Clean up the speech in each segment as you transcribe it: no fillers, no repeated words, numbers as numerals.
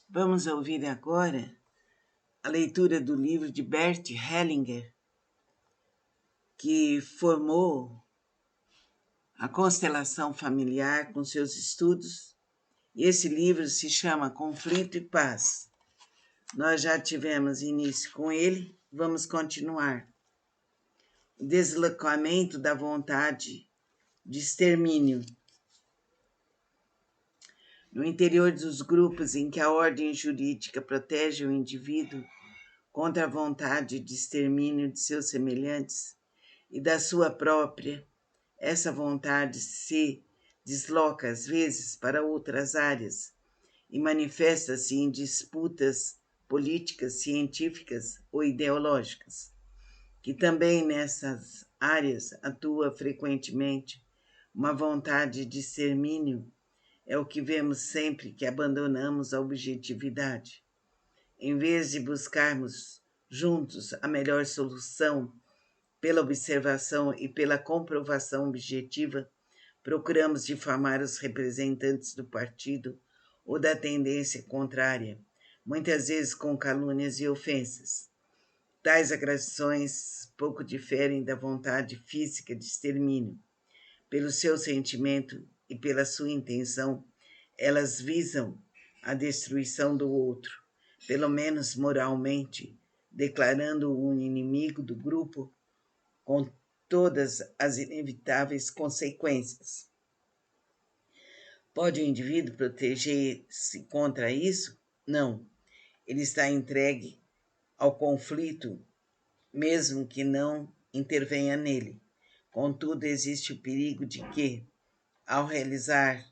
Vamos ouvir agora a leitura do livro de Bert Hellinger, que formou a constelação familiar com seus estudos. E esse livro se chama Conflito e Paz. Nós já tivemos início com ele, vamos continuar. O deslocamento da vontade de extermínio. No interior dos grupos em que a ordem jurídica protege o indivíduo contra a vontade de extermínio de seus semelhantes e da sua própria, essa vontade se desloca às vezes para outras áreas e manifesta-se em disputas políticas, científicas ou ideológicas, que também nessas áreas atua frequentemente uma vontade de extermínio. É o que vemos sempre que abandonamos a objetividade. Em vez de buscarmos juntos a melhor solução pela observação e pela comprovação objetiva, procuramos difamar os representantes do partido ou da tendência contrária, muitas vezes com calúnias e ofensas. Tais agressões pouco diferem da vontade física de extermínio. Pelo seu sentimento e pela sua intenção, elas visam a destruição do outro, pelo menos moralmente, declarando-o um inimigo do grupo com todas as inevitáveis consequências. Pode o indivíduo proteger-se contra isso? Não. Ele está entregue ao conflito, mesmo que não intervenha nele. Contudo, existe o perigo de que, ao reagir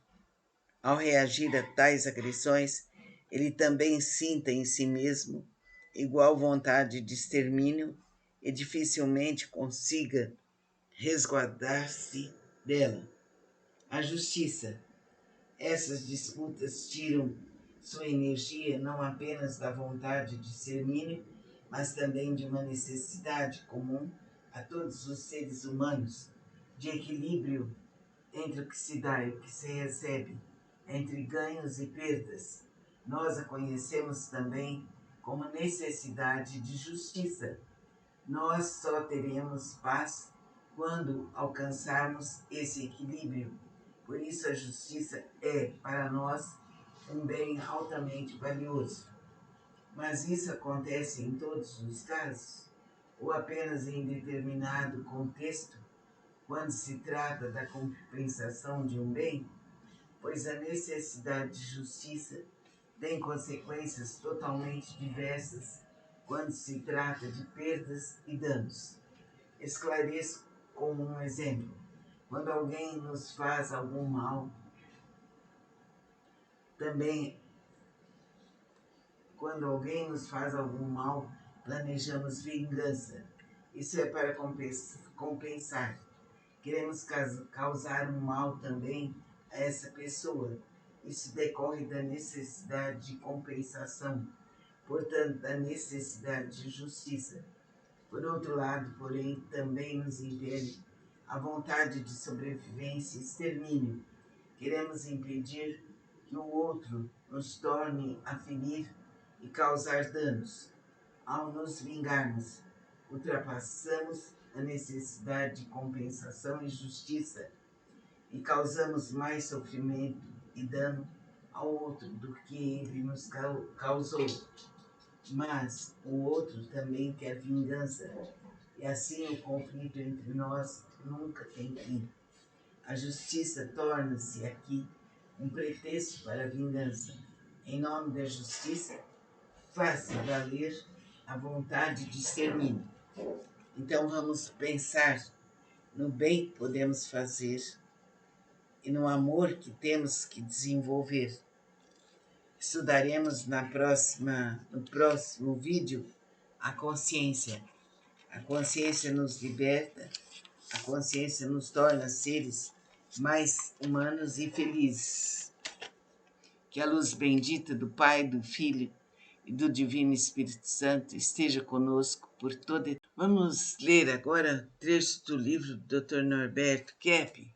a tais agressões, ele também sinta em si mesmo igual vontade de extermínio e dificilmente consiga resguardar-se dela. A justiça. Essas disputas tiram sua energia não apenas da vontade de extermínio, mas também de uma necessidade comum a todos os seres humanos, de equilíbrio entre o que se dá e o que se recebe, entre ganhos e perdas. Nós a conhecemos também como necessidade de justiça. Nós só teremos paz quando alcançarmos esse equilíbrio. Por isso a justiça é, para nós, um bem altamente valioso. Mas isso acontece em todos os casos? Ou apenas em determinado contexto, quando se trata da compensação de um bem? Pois a necessidade de justiça tem consequências totalmente diversas quando se trata de perdas e danos. Esclareço com um exemplo. Quando alguém nos faz algum mal, planejamos vingança. Isso é para compensar. Queremos causar um mal também a essa pessoa. Isso decorre da necessidade de compensação, portanto, da necessidade de justiça. Por outro lado, porém, também nos impele a vontade de sobrevivência e extermínio. Queremos impedir que o outro nos torne a ferir e causar danos. Ao nos vingarmos, ultrapassamos a necessidade de compensação e justiça e causamos mais sofrimento e dano ao outro do que ele nos causou. Mas o outro também quer vingança, e assim o conflito entre nós nunca tem fim. A justiça torna-se aqui um pretexto para a vingança. Em nome da justiça, faça valer a vontade de extermínio. Então vamos pensar no bem que podemos fazer e no amor que temos que desenvolver. Estudaremos no próximo vídeo a consciência. A consciência nos liberta, a consciência nos torna seres mais humanos e felizes. Que a luz bendita do Pai, do Filho e do Divino Espírito Santo esteja conosco por toda eternidade. Vamos ler agora trecho do livro do Dr. Norberto Kepp,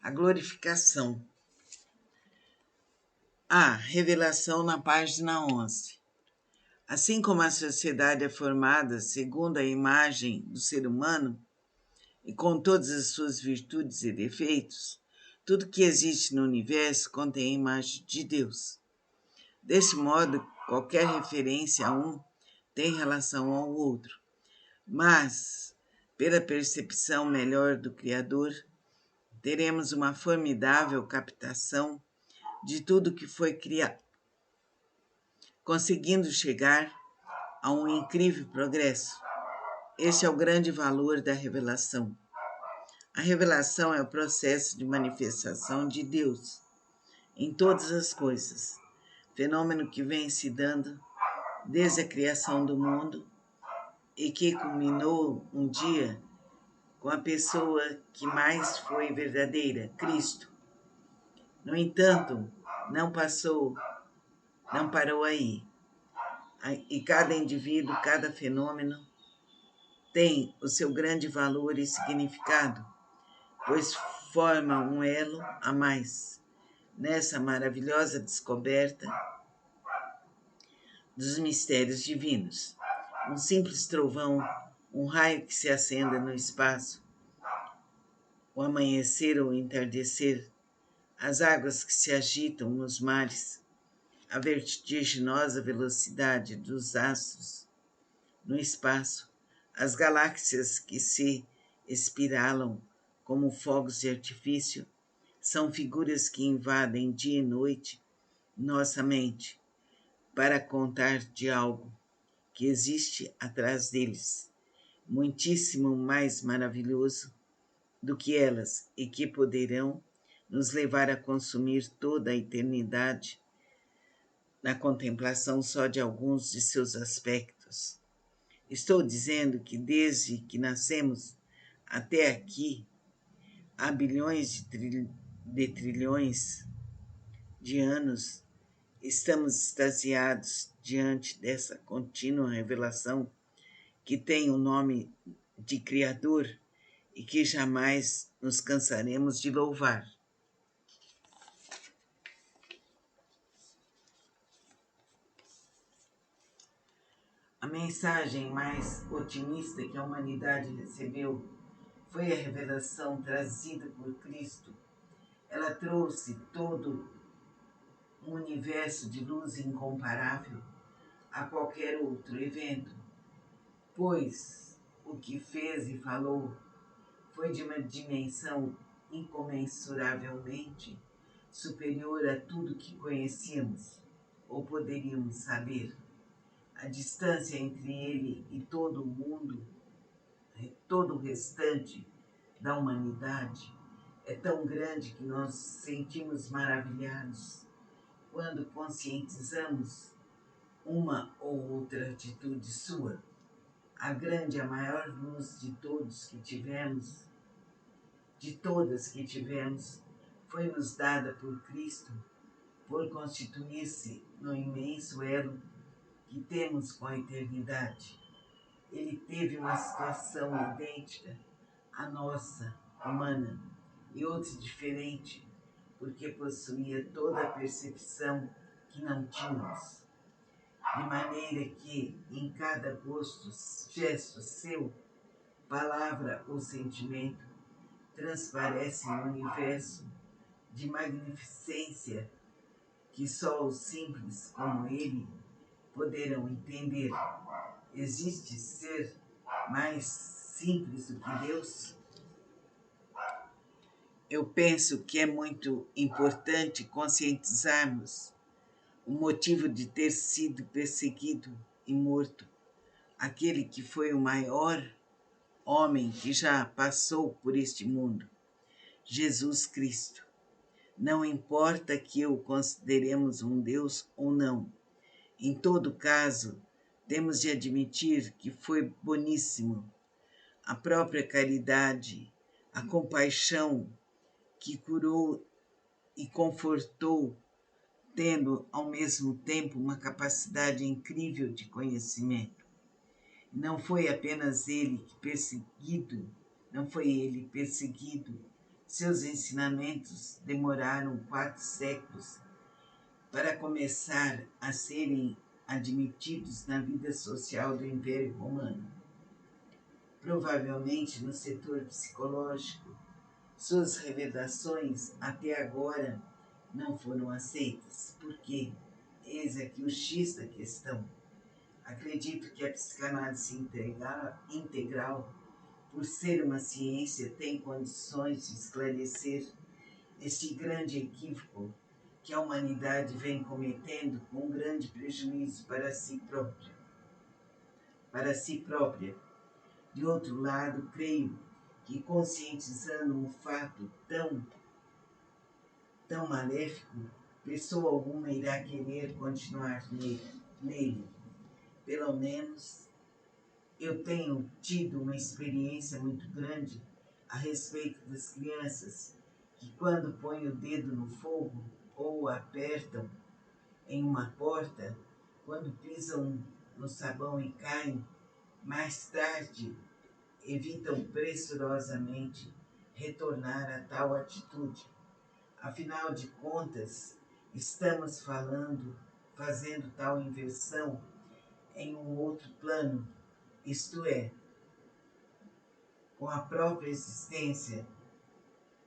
A Glorificação. Revelação na página 11. Assim como a sociedade é formada segundo a imagem do ser humano, e com todas as suas virtudes e defeitos, tudo que existe no universo contém a imagem de Deus. Deste modo, qualquer referência a um tem relação ao outro. Mas, pela percepção melhor do Criador, teremos uma formidável captação de tudo que foi criado, conseguindo chegar a um incrível progresso. Este é o grande valor da revelação. A revelação é o processo de manifestação de Deus em todas as coisas, fenômeno que vem se dando desde a criação do mundo e que culminou um dia com a pessoa que mais foi verdadeira, Cristo. No entanto, não parou aí. E cada indivíduo, cada fenômeno tem o seu grande valor e significado, pois forma um elo a mais nessa maravilhosa descoberta dos mistérios divinos. Um simples trovão, um raio que se acenda no espaço, o amanhecer ou o entardecer, as águas que se agitam nos mares, a vertiginosa velocidade dos astros no espaço, as galáxias que se espiralam como fogos de artifício, são figuras que invadem dia e noite nossa mente para contar de algo que existe atrás deles, muitíssimo mais maravilhoso do que elas e que poderão nos levar a consumir toda a eternidade na contemplação só de alguns de seus aspectos. Estou dizendo que desde que nascemos até aqui, há bilhões de trilhões de anos, estamos extasiados diante dessa contínua revelação que tem o nome de Criador e que jamais nos cansaremos de louvar. A mensagem mais otimista que a humanidade recebeu foi a revelação trazida por Cristo. Ela trouxe todo um universo de luz incomparável a qualquer outro evento, pois o que fez e falou foi de uma dimensão incomensuravelmente superior a tudo que conhecíamos ou poderíamos saber. A distância entre ele e todo o mundo, todo o restante da humanidade, é tão grande que nós sentimos maravilhados quando conscientizamos uma ou outra atitude sua. A grande, a maior luz de todas que tivemos, foi nos dada por Cristo, por constituir-se no imenso elo que temos com a eternidade. Ele teve uma situação idêntica à nossa, humana, e outra diferente, porque possuía toda a percepção que não tínhamos, de maneira que em cada gesto seu, palavra ou sentimento, transparece um universo de magnificência que só os simples como ele poderão entender. Existe ser mais simples do que Deus? Eu penso que é muito importante conscientizarmos o motivo de ter sido perseguido e morto aquele que foi o maior homem que já passou por este mundo, Jesus Cristo. Não importa que o consideremos um Deus ou não, em todo caso, temos de admitir que foi boníssimo. A própria caridade, a compaixão que curou e confortou, tendo ao mesmo tempo uma capacidade incrível de conhecimento. Não foi ele perseguido. Seus ensinamentos demoraram 4 séculos para começar a serem admitidos na vida social do Império Romano. Provavelmente no setor psicológico, suas revelações até agora não foram aceitas. Por quê? Eis aqui o X da questão. Acredito que a psicanálise integral, por ser uma ciência, tem condições de esclarecer este grande equívoco que a humanidade vem cometendo com grande prejuízo para si própria. De outro lado, creio que conscientizando um fato tão maléfico, pessoa alguma irá querer continuar nele. Pelo menos eu tenho tido uma experiência muito grande a respeito das crianças que, quando põem o dedo no fogo ou apertam em uma porta, quando pisam no sabão e caem, mais tarde evitam pressurosamente retornar a tal atitude. Afinal de contas, estamos fazendo tal inversão em um outro plano, isto é, com a própria existência.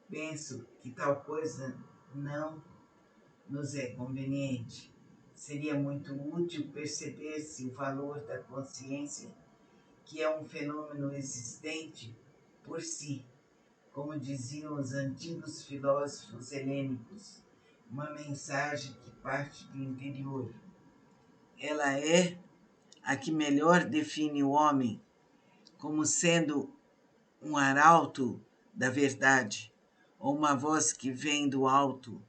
Penso que tal coisa não nos é conveniente. Seria muito útil perceber-se o valor da consciência, que é um fenômeno existente por si, como diziam os antigos filósofos helênicos, uma mensagem que parte do interior. Ela é a que melhor define o homem como sendo um arauto da verdade, ou uma voz que vem do alto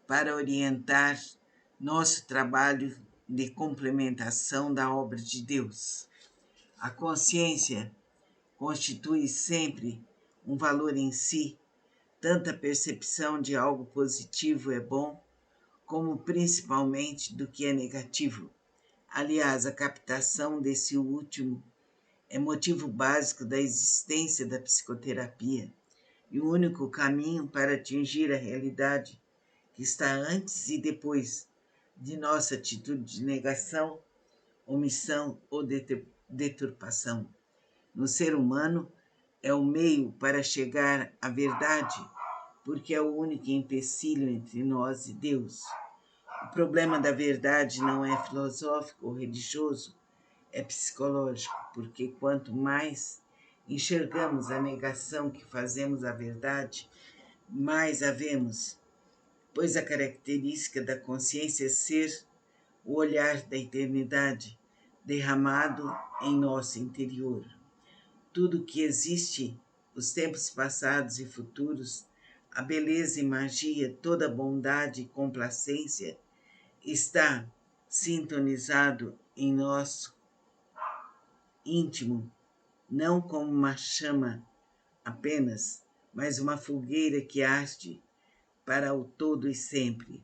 para orientar nosso trabalho de complementação da obra de Deus. A consciência constitui sempre um valor em si, tanto a percepção de algo positivo é bom, como principalmente do que é negativo. Aliás, a captação desse último é motivo básico da existência da psicoterapia e o único caminho para atingir a realidade que está antes e depois de nossa atitude de negação, omissão ou deturpação. No ser humano, é o meio para chegar à verdade, porque é o único empecilho entre nós e Deus. O problema da verdade não é filosófico ou religioso, é psicológico, porque quanto mais enxergamos a negação que fazemos à verdade, mais a vemos, pois a característica da consciência é ser o olhar da eternidade derramado em nosso interior. Tudo que existe, os tempos passados e futuros, a beleza e magia, toda a bondade e complacência, está sintonizado em nosso íntimo, não como uma chama apenas, mas uma fogueira que arde para o todo e sempre.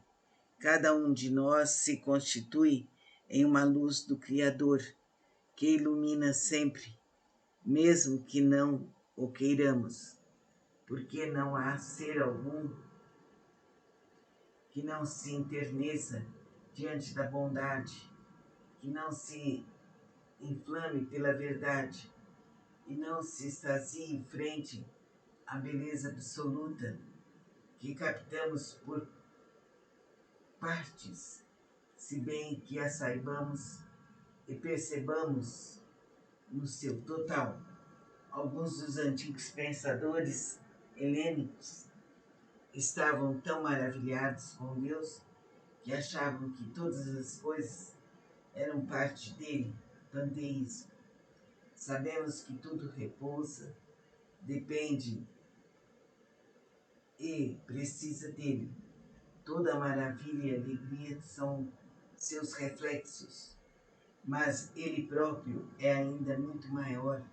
Cada um de nós se constitui em uma luz do Criador, que ilumina sempre, mesmo que não o queiramos, porque não há ser algum que não se enterneça diante da bondade, que não se inflame pela verdade e não se extasie em frente à beleza absoluta que captamos por partes, se bem que a saibamos e percebamos no seu total. Alguns dos antigos pensadores helênicos estavam tão maravilhados com Deus que achavam que todas as coisas eram parte dele, panteísmo. Sabemos que tudo repousa, depende e precisa dele. Toda maravilha e alegria são seus reflexos, mas ele próprio é ainda muito maior.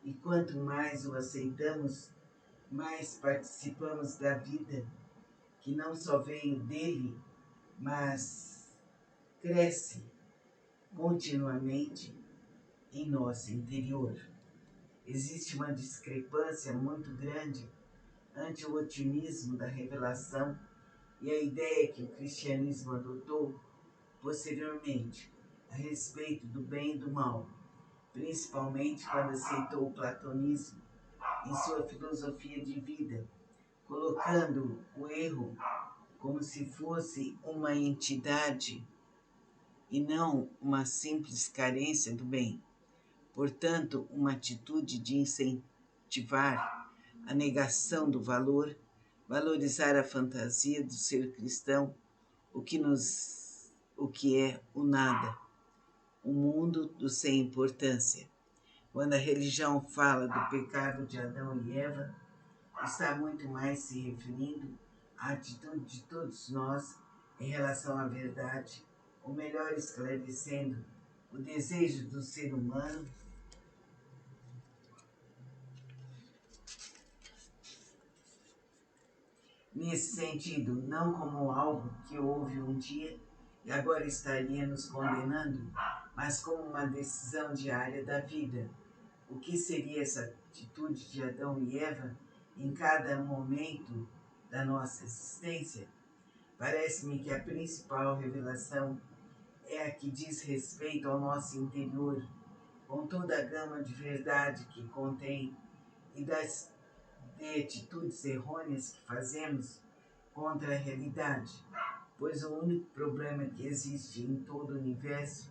E quanto mais o aceitamos, mais participamos da vida, que não só veio dele, mas cresce continuamente em nosso interior. Existe uma discrepância muito grande ante o otimismo da revelação e a ideia que o cristianismo adotou posteriormente a respeito do bem e do mal, principalmente quando aceitou o platonismo em sua filosofia de vida, colocando o erro como se fosse uma entidade e não uma simples carência do bem. Portanto, uma atitude de incentivar a negação do valor, valorizar a fantasia do ser cristão, o que é o nada, o mundo do sem importância. Quando a religião fala do pecado de Adão e Eva, está muito mais se referindo à atitude de todos nós em relação à verdade, ou melhor, esclarecendo o desejo do ser humano nesse sentido, não como algo que houve um dia e agora estaria nos condenando, mas como uma decisão diária da vida. O que seria essa atitude de Adão e Eva em cada momento da nossa existência? Parece-me que a principal revelação é a que diz respeito ao nosso interior, com toda a gama de verdade que contém e das de atitudes errôneas que fazemos contra a realidade, pois o único problema que existe em todo o universo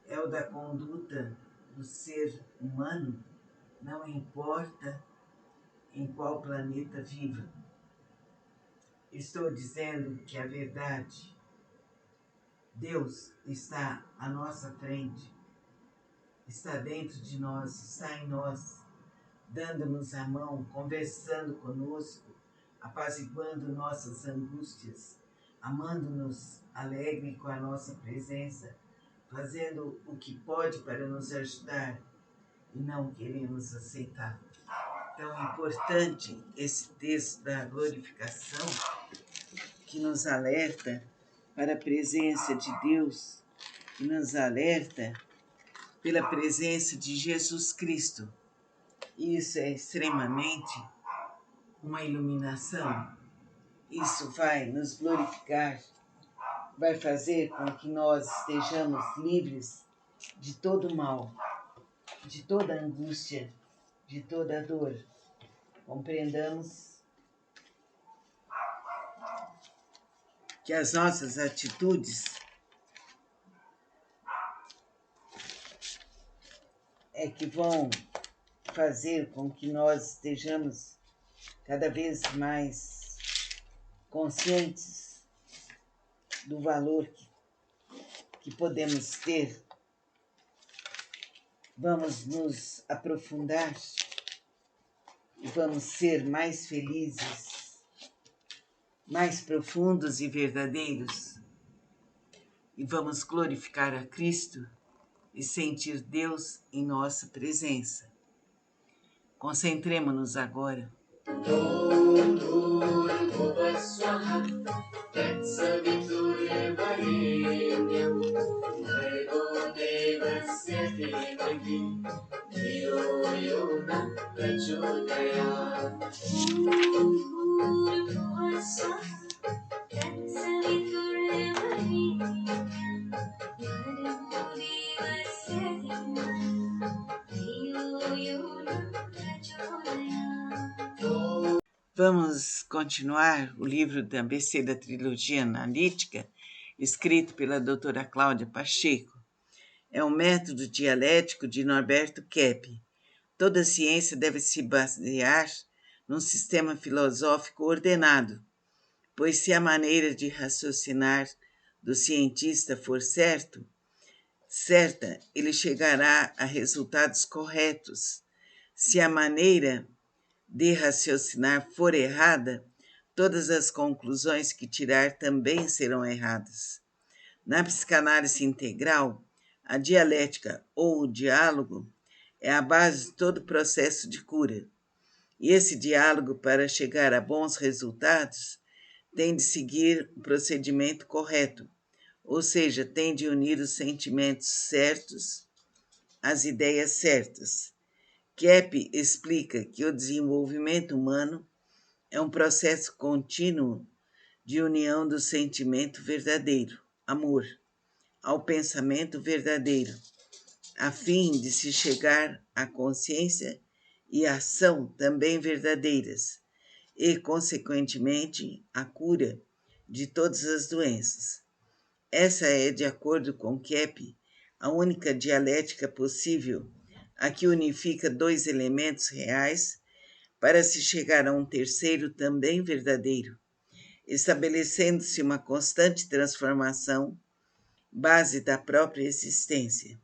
é o da conduta do ser humano, não importa em qual planeta viva. Estou dizendo que a verdade, Deus, está à nossa frente, está dentro de nós, está em nós, dando-nos a mão, conversando conosco, apaziguando nossas angústias, amando-nos alegre com a nossa presença, fazendo o que pode para nos ajudar e não queremos aceitar. Então é importante esse texto da glorificação que nos alerta para a presença de Deus, que nos alerta pela presença de Jesus Cristo. Isso é extremamente uma iluminação. Isso vai nos glorificar, vai fazer com que nós estejamos livres de todo mal, de toda angústia, de toda dor. Compreendamos que as nossas atitudes é que vão fazer com que nós estejamos cada vez mais conscientes do valor que podemos ter. Vamos nos aprofundar e vamos ser mais felizes, mais profundos e verdadeiros. E vamos glorificar a Cristo e sentir Deus em nossa presença. Concentremos-nos agora. Vamos continuar o livro da ABC da Trilogia Analítica, escrito pela doutora Cláudia Pacheco. É um método dialético de Norberto Kepp. Toda ciência deve se basear num sistema filosófico ordenado, pois se a maneira de raciocinar do cientista for certa, ele chegará a resultados corretos. Se a maneira de raciocinar for errada, todas as conclusões que tirar também serão erradas. Na psicanálise integral, a dialética ou o diálogo é a base de todo o processo de cura. E esse diálogo, para chegar a bons resultados, tem de seguir o procedimento correto, ou seja, tem de unir os sentimentos certos às ideias certas. Kepp explica que o desenvolvimento humano é um processo contínuo de união do sentimento verdadeiro, amor, ao pensamento verdadeiro, a fim de se chegar à consciência e ação também verdadeiras, e, consequentemente, à cura de todas as doenças. Essa é, de acordo com Kepler, a única dialética possível, a que unifica dois elementos reais para se chegar a um terceiro também verdadeiro, estabelecendo-se uma constante transformação, base da própria existência.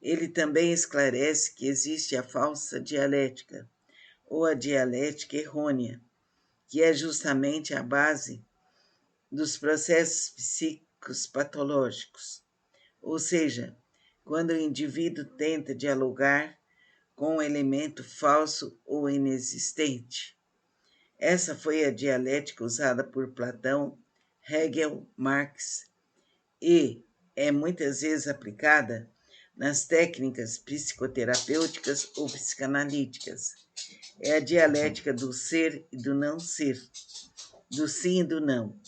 Ele também esclarece que existe a falsa dialética, ou a dialética errônea, que é justamente a base dos processos psíquicos patológicos, ou seja, quando o indivíduo tenta dialogar com um elemento falso ou inexistente. Essa foi a dialética usada por Platão, Hegel, Marx e é muitas vezes aplicada nas técnicas psicoterapêuticas ou psicanalíticas. É a dialética do ser e do não ser, do sim e do não.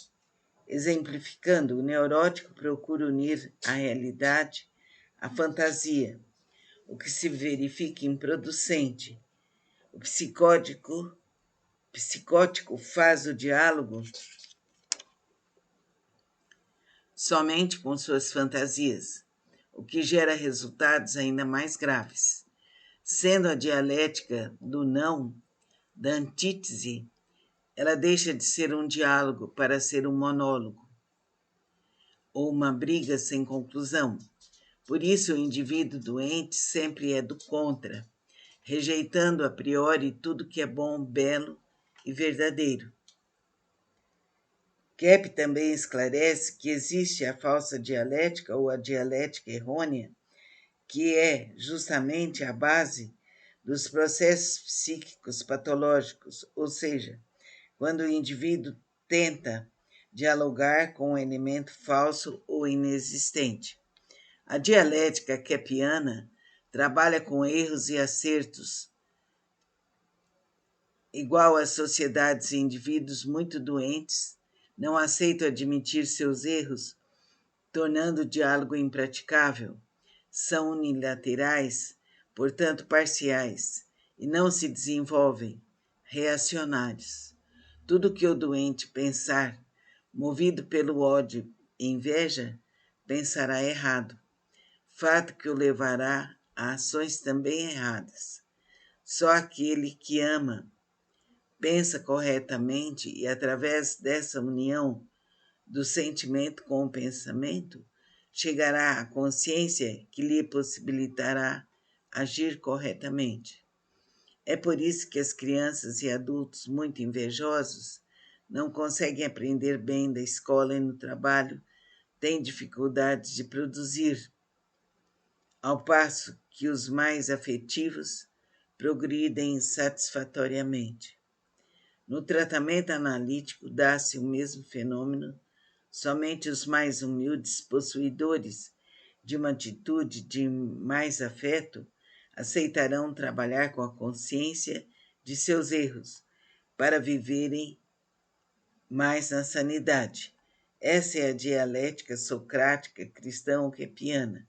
Exemplificando, o neurótico procura unir a realidade à fantasia, o que se verifica improducente. O psicótico faz o diálogo somente com suas fantasias, o que gera resultados ainda mais graves. Sendo a dialética do não, da antítese, ela deixa de ser um diálogo para ser um monólogo, ou uma briga sem conclusão. Por isso, o indivíduo doente sempre é do contra, rejeitando a priori tudo que é bom, belo e verdadeiro. Kepler também esclarece que existe a falsa dialética ou a dialética errônea, que é justamente a base dos processos psíquicos patológicos, ou seja, quando o indivíduo tenta dialogar com um elemento falso ou inexistente. A dialética kepliana trabalha com erros e acertos, igual às sociedades e indivíduos muito doentes, não aceitam admitir seus erros, tornando o diálogo impraticável. São unilaterais, portanto parciais, e não se desenvolvem, reacionários. Tudo que o doente pensar, movido pelo ódio e inveja, pensará errado, fato que o levará a ações também erradas. Só aquele que ama, pensa corretamente e, através dessa união do sentimento com o pensamento, chegará à consciência que lhe possibilitará agir corretamente. É por isso que as crianças e adultos muito invejosos não conseguem aprender bem da escola e no trabalho, têm dificuldades de produzir, ao passo que os mais afetivos progridem satisfatoriamente. No tratamento analítico dá-se o mesmo fenômeno, somente os mais humildes possuidores de uma atitude de mais afeto aceitarão trabalhar com a consciência de seus erros para viverem mais na sanidade. Essa é a dialética socrática cristão-kepliana.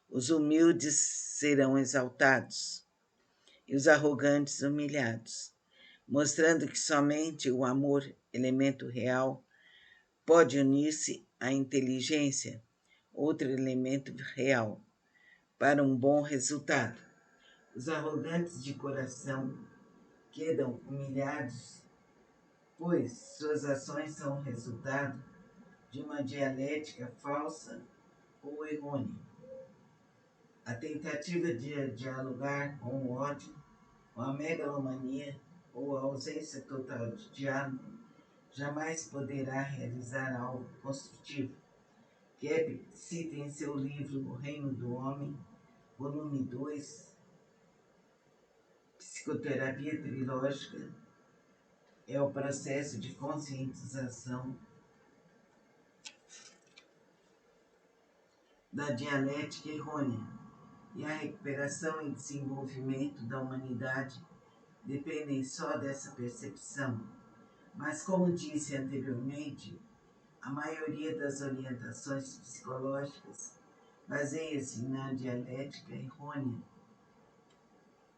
Os humildes serão exaltados e os arrogantes humilhados, mostrando que somente o amor, elemento real, pode unir-se à inteligência, outro elemento real, para um bom resultado. Os arrogantes de coração quedam humilhados, pois suas ações são resultado de uma dialética falsa ou errônea. A tentativa de dialogar com o ódio, com a megalomania ou a ausência total de diálogo jamais poderá realizar algo construtivo. Kepler cita em seu livro O Reino do Homem, volume 2, Psicoterapia Trilógica, é o processo de conscientização da dialética errônea e a recuperação e desenvolvimento da humanidade dependem só dessa percepção. Mas, como disse anteriormente, a maioria das orientações psicológicas baseia-se na dialética errônea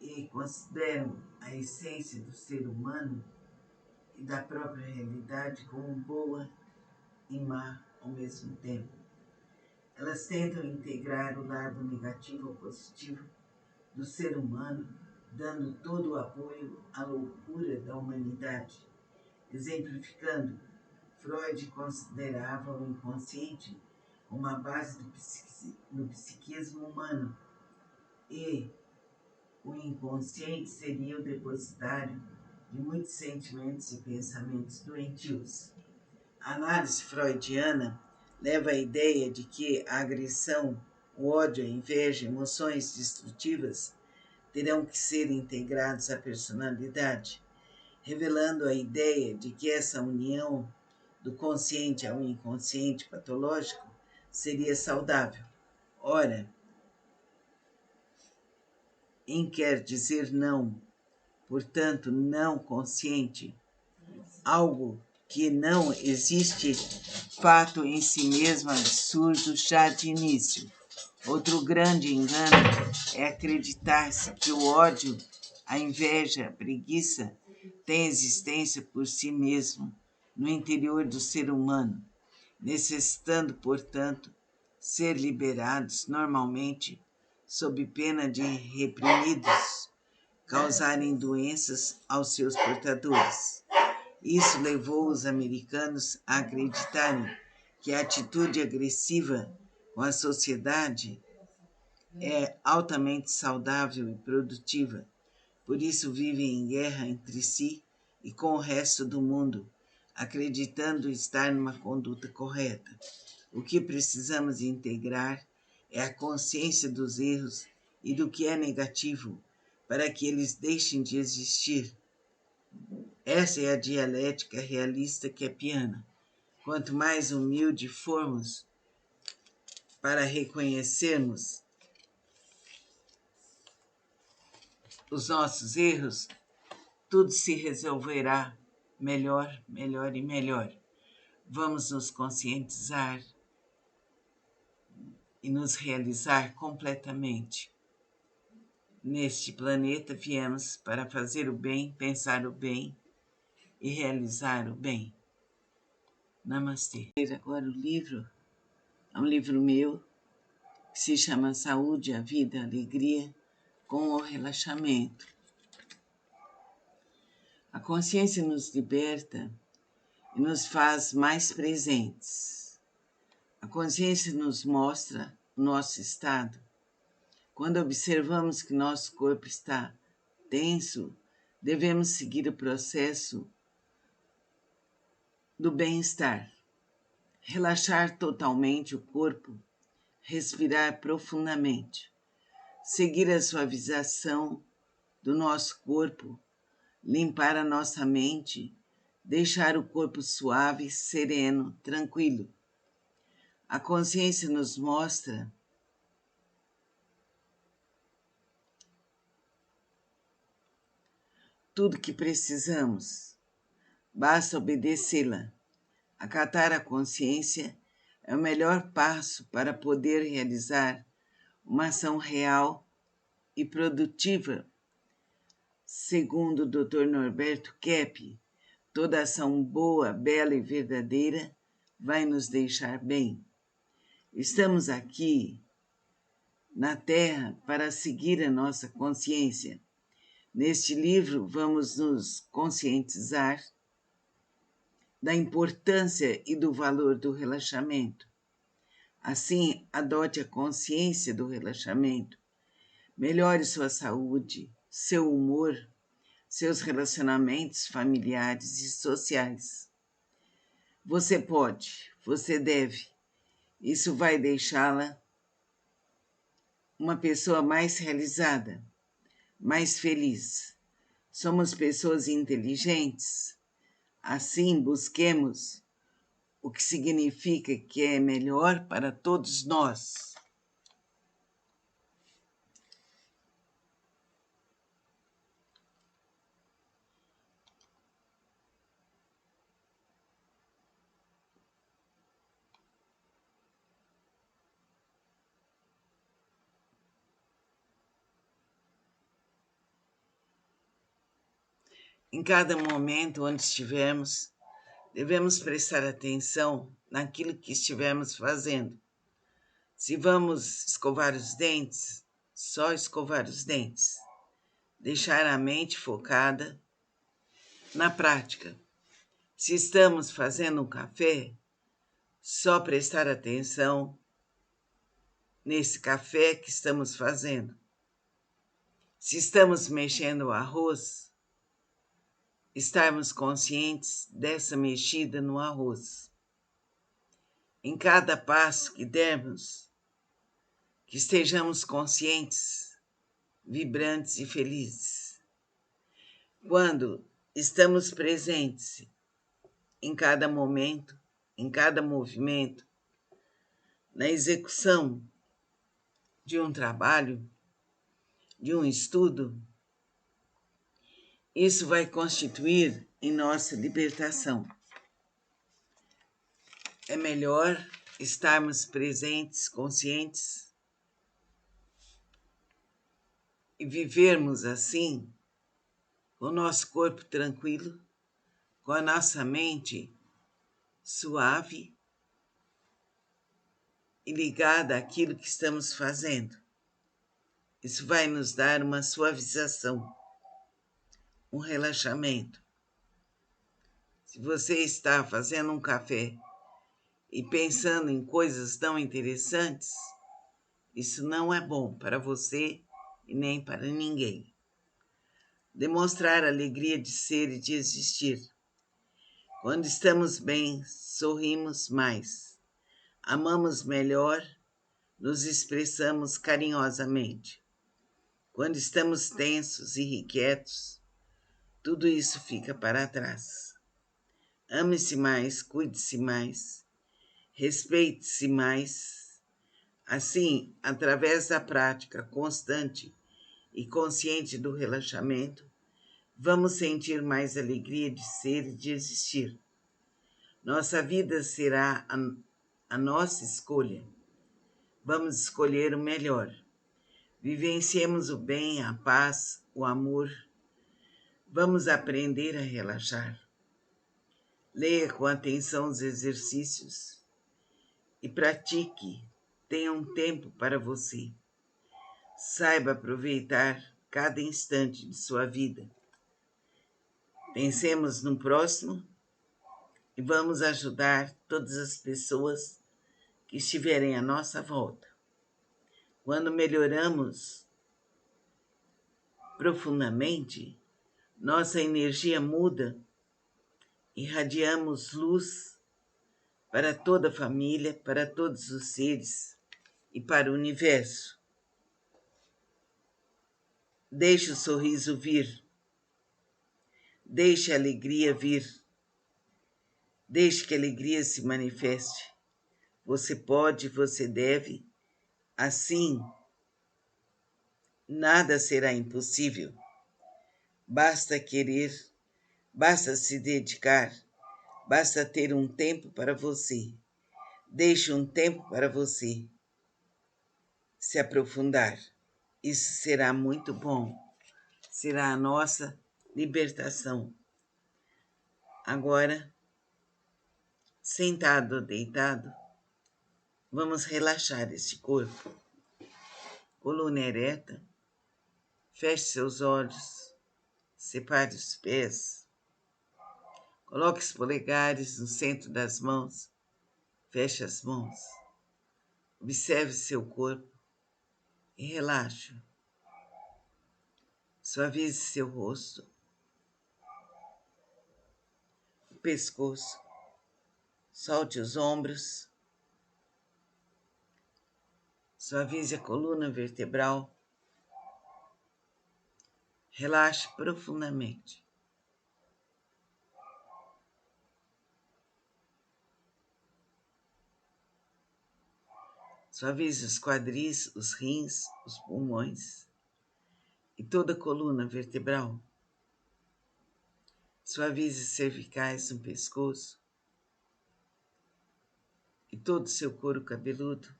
e consideram a essência do ser humano e da própria realidade como boa e má ao mesmo tempo. Elas tentam integrar o lado negativo ao positivo do ser humano, dando todo o apoio à loucura da humanidade. Exemplificando, Freud considerava o inconsciente uma base do psiquismo humano e o inconsciente seria o depositário de muitos sentimentos e pensamentos doentios. A análise freudiana leva à ideia de que a agressão, o ódio, a inveja, emoções destrutivas terão que ser integrados à personalidade, revelando a ideia de que essa união do consciente ao inconsciente patológico seria saudável. Ora, em quer dizer não, portanto, não consciente, algo que não existe, fato em si mesmo absurdo já de início. Outro grande engano é acreditar-se que o ódio, a inveja, a preguiça têm existência por si mesmo no interior do ser humano, necessitando, portanto, ser liberados normalmente sob pena de reprimidos, causarem doenças aos seus portadores. Isso levou os americanos a acreditarem que a atitude agressiva com a sociedade é altamente saudável e produtiva. Por isso vivem em guerra entre si e com o resto do mundo, acreditando estar numa conduta correta. O que precisamos integrar é a consciência dos erros e do que é negativo, para que eles deixem de existir. Essa é a dialética realista kepiana. Quanto mais humilde formos para reconhecermos os nossos erros, tudo se resolverá melhor, melhor e melhor. Vamos nos conscientizar e nos realizar completamente. Neste planeta viemos para fazer o bem, pensar o bem e realizar o bem. Namastê. Agora o livro é um livro meu que se chama Saúde, a Vida, a Alegria com o Relaxamento. A consciência nos liberta e nos faz mais presentes. A consciência nos mostra o nosso estado. Quando observamos que nosso corpo está tenso, devemos seguir o processo do bem-estar. Relaxar totalmente o corpo, respirar profundamente, seguir a suavização do nosso corpo, limpar a nossa mente, deixar o corpo suave, sereno, tranquilo. A consciência nos mostra tudo que precisamos, basta obedecê-la. Acatar a consciência é o melhor passo para poder realizar uma ação real e produtiva. Segundo o Dr. Norberto Kepp, toda ação boa, bela e verdadeira vai nos deixar bem. Estamos aqui na Terra para seguir a nossa consciência. Neste livro, vamos nos conscientizar da importância e do valor do relaxamento. Assim, adote a consciência do relaxamento. Melhore sua saúde, seu humor, seus relacionamentos familiares e sociais. Você pode, você deve. Isso vai deixá-la uma pessoa mais realizada, mais feliz. Somos pessoas inteligentes. Assim, busquemos o que significa que é melhor para todos nós. Em cada momento onde estivermos, devemos prestar atenção naquilo que estivermos fazendo. Se vamos escovar os dentes, só escovar os dentes. Deixar a mente focada na prática. Se estamos fazendo um café, só prestar atenção nesse café que estamos fazendo. Se estamos mexendo o arroz, estarmos conscientes dessa mexida no arroz. Em cada passo que dermos, que estejamos conscientes, vibrantes e felizes. Quando estamos presentes em cada momento, em cada movimento, na execução de um trabalho, de um estudo, isso vai constituir em nossa libertação. É melhor estarmos presentes, conscientes e vivermos assim, com o nosso corpo tranquilo, com a nossa mente suave e ligada àquilo que estamos fazendo. Isso vai nos dar uma suavização, um relaxamento. Se você está fazendo um café e pensando em coisas tão interessantes, isso não é bom para você e nem para ninguém. Demonstrar a alegria de ser e de existir. Quando estamos bem, sorrimos mais, amamos melhor, nos expressamos carinhosamente. Quando estamos tensos e irrequietos, tudo isso fica para trás. Ame-se mais, cuide-se mais, respeite-se mais. Assim, através da prática constante e consciente do relaxamento, vamos sentir mais alegria de ser e de existir. Nossa vida será a nossa escolha. Vamos escolher o melhor. Vivenciemos o bem, a paz, o amor. Vamos aprender a relaxar. Leia com atenção os exercícios e pratique. Tenha um tempo para você. Saiba aproveitar cada instante de sua vida. Pensemos no próximo e vamos ajudar todas as pessoas que estiverem à nossa volta. Quando melhoramos profundamente, nossa energia muda, irradiamos luz para toda a família, para todos os seres e para o universo. Deixe o sorriso vir. Deixe a alegria vir. Deixe que a alegria se manifeste. Você pode, você deve. Assim, nada será impossível. Basta querer, basta se dedicar, basta ter um tempo para você. Deixe um tempo para você se aprofundar. Isso será muito bom. Será a nossa libertação. Agora, sentado ou deitado, vamos relaxar este corpo. Coluna ereta, feche seus olhos, separe os pés, coloque os polegares no centro das mãos, feche as mãos, observe seu corpo e relaxe. Suavize seu rosto, o pescoço, solte os ombros, suavize a coluna vertebral, relaxe profundamente. Suavize os quadris, os rins, os pulmões e toda a coluna vertebral. Suavize as cervicais no pescoço e todo o seu couro cabeludo,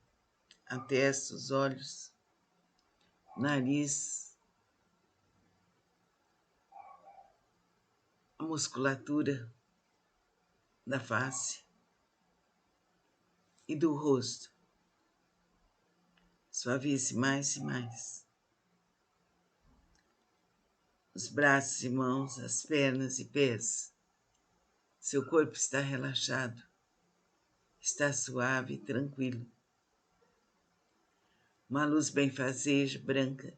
a testa, os olhos, nariz, a musculatura da face e do rosto. Suavize mais e mais. Os braços e mãos, as pernas e pés. Seu corpo está relaxado, está suave e tranquilo. Uma luz benfazeja, branca,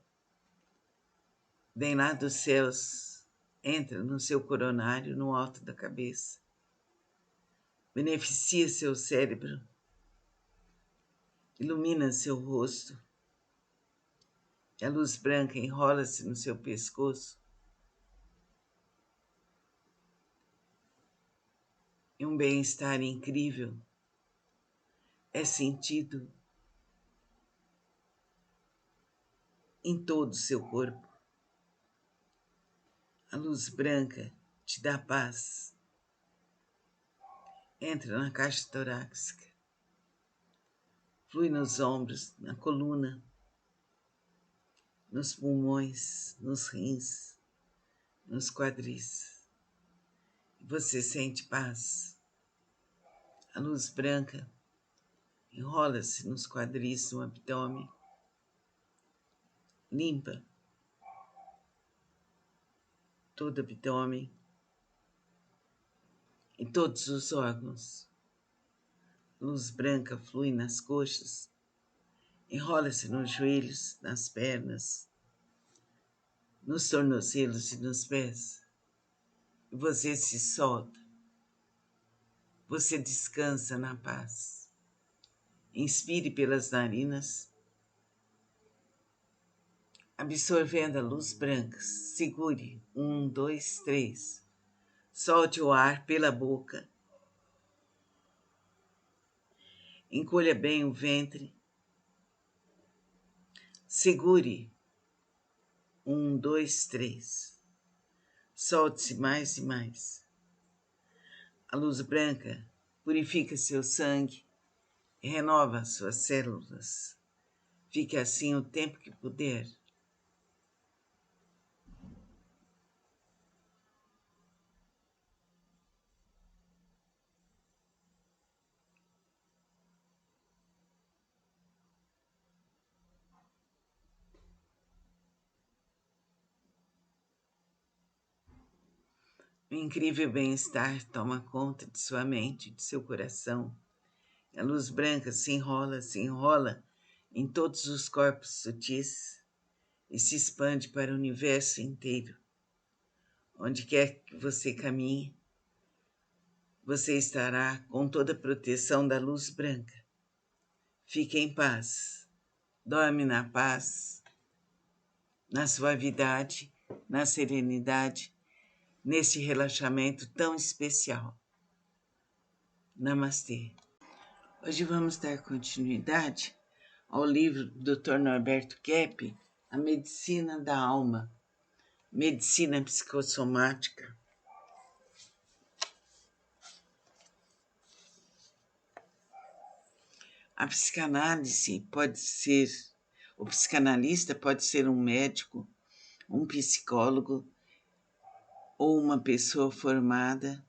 vem lá dos céus, entra no seu coronário, no alto da cabeça. Beneficia seu cérebro, ilumina seu rosto. E a luz branca enrola-se no seu pescoço. E um bem-estar incrível é sentido em todo o seu corpo. A luz branca te dá paz. Entra na caixa torácica, flui nos ombros, na coluna, nos pulmões, nos rins, nos quadris. Você sente paz. A luz branca enrola-se nos quadris, no abdômen, limpa todo o abdômen e todos os órgãos. Luz branca flui nas coxas, enrola-se nos joelhos, nas pernas, nos tornozelos e nos pés. E você se solta. Você descansa na paz. Inspire pelas narinas, absorvendo a luz branca. Segure. 1, 2, 3. Solte o ar pela boca. Encolha bem o ventre. Segure. 1, 2, 3. Solte-se mais e mais. A luz branca purifica seu sangue e renova suas células. Fique assim o tempo que puder. O incrível bem-estar toma conta de sua mente, de seu coração. A luz branca se enrola em todos os corpos sutis e se expande para o universo inteiro. Onde quer que você caminhe, você estará com toda a proteção da luz branca. Fique em paz, dorme na paz, na suavidade, na serenidade, nesse relaxamento tão especial. Namastê. Hoje vamos dar continuidade ao livro do Dr. Norberto Kepp, A Medicina da Alma, Medicina Psicossomática. A psicanálise pode ser, o psicanalista pode ser um médico, um psicólogo ou uma pessoa formada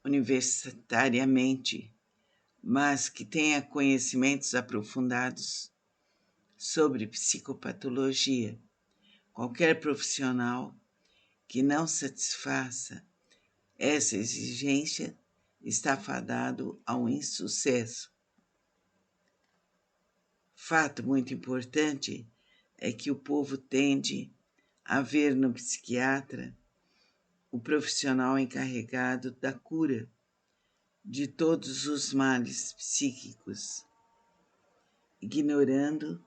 universitariamente, mas que tenha conhecimentos aprofundados sobre psicopatologia. Qualquer profissional que não satisfaça essa exigência está fadado ao insucesso. Fato muito importante é que o povo tende a ver no psiquiatra o profissional encarregado da cura de todos os males psíquicos, ignorando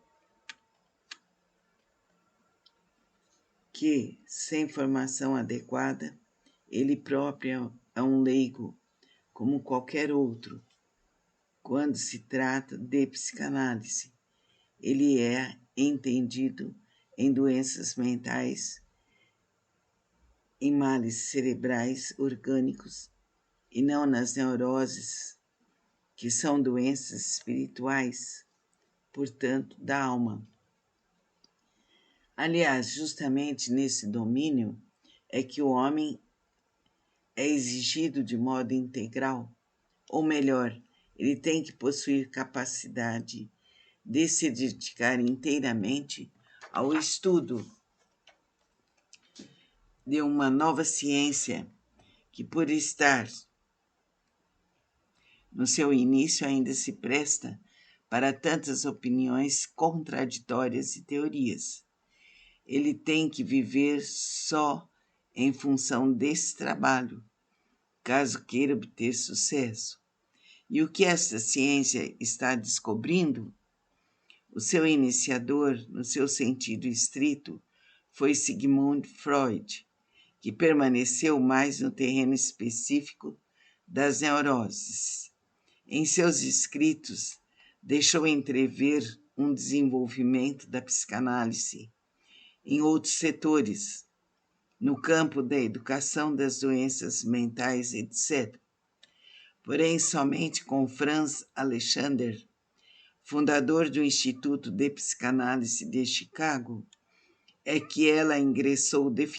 que, sem formação adequada, ele próprio é um leigo como qualquer outro. Quando se trata de psicanálise, ele é entendido em doenças mentais, em males cerebrais orgânicos e não nas neuroses, que são doenças espirituais, portanto, da alma. Aliás, justamente nesse domínio é que o homem é exigido de modo integral, ou melhor, ele tem que possuir capacidade de se dedicar inteiramente ao estudo de uma nova ciência que, por estar no seu início, ainda se presta para tantas opiniões contraditórias e teorias. Ele tem que viver só em função desse trabalho, caso queira obter sucesso. E o que esta ciência está descobrindo? O seu iniciador, no seu sentido estrito, foi Sigmund Freud, que permaneceu mais no terreno específico das neuroses. Em seus escritos, deixou entrever um desenvolvimento da psicanálise em outros setores, no campo da educação das doenças mentais, etc. Porém, somente com Franz Alexander, fundador do Instituto de Psicanálise de Chicago, é que ela ingressou definitivamente